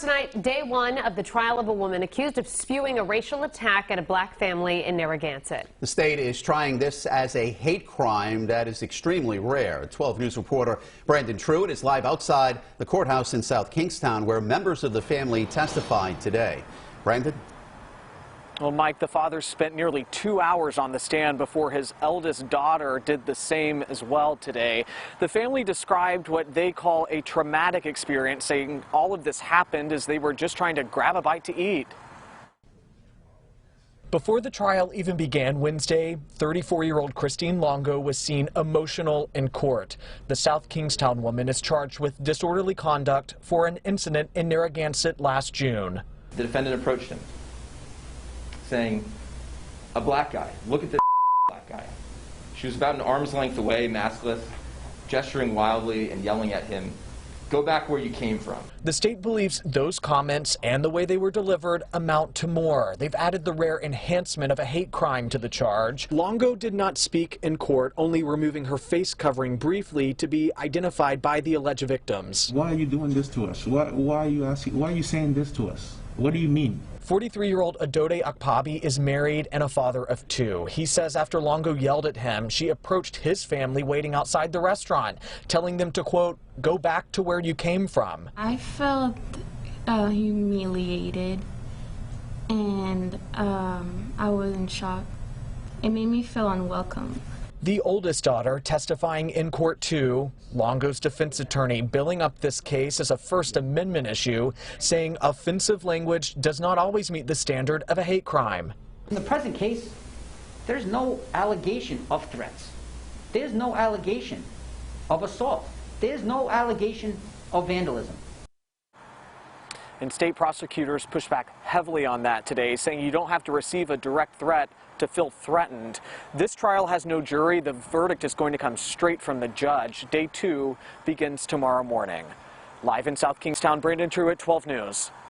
tonight, day one of the trial of a woman accused of spewing a racial attack at a black family in Narragansett. The state is trying this as a hate crime that is extremely rare. 12 News reporter Brandon Truitt is live outside the courthouse in South Kingstown, where members of the family testified today. Brandon? Well, Mike, the father spent nearly 2 hours on the stand before his eldest daughter did the same as well today. The family described what they call a traumatic experience, saying all of this happened as they were just trying to grab a bite to eat. Before the trial even began Wednesday, 34-year-old Christine Longo was seen emotional in court. The South Kingstown woman is charged with disorderly conduct for an incident in Narragansett last June. The defendant approached him, saying, "A black guy, look at this black guy." She was about an arm's length away, maskless, gesturing wildly and yelling at him, "Go back where you came from." The state believes those comments and the way they were delivered amount to more. They've added the rare enhancement of a hate crime to the charge. Longo did not speak in court, only removing her face covering briefly to be identified by the alleged victims. Why are you doing this to us? Why are you asking? Why are you saying this to us? What do you mean? 43-year-old Adote Akpabie is married and a father of 2. He says after Longo yelled at him, she approached his family waiting outside the restaurant, telling them to, quote, "Go back to where you came from." I felt humiliated, and I was in shock. It made me feel unwelcome. The oldest daughter testifying in court too. Longo's defense attorney billing up this case as a First Amendment issue, saying offensive language does not always meet the standard of a hate crime. In the present case, there's no allegation of threats. There's no allegation of assault. There's no allegation of vandalism. And state prosecutors pushed back heavily on that today, saying you don't have to receive a direct threat to feel threatened. This trial has no jury. The verdict is going to come straight from the judge. Day 2 begins tomorrow morning. Live in South Kingstown, Brandon Truitt, 12 News.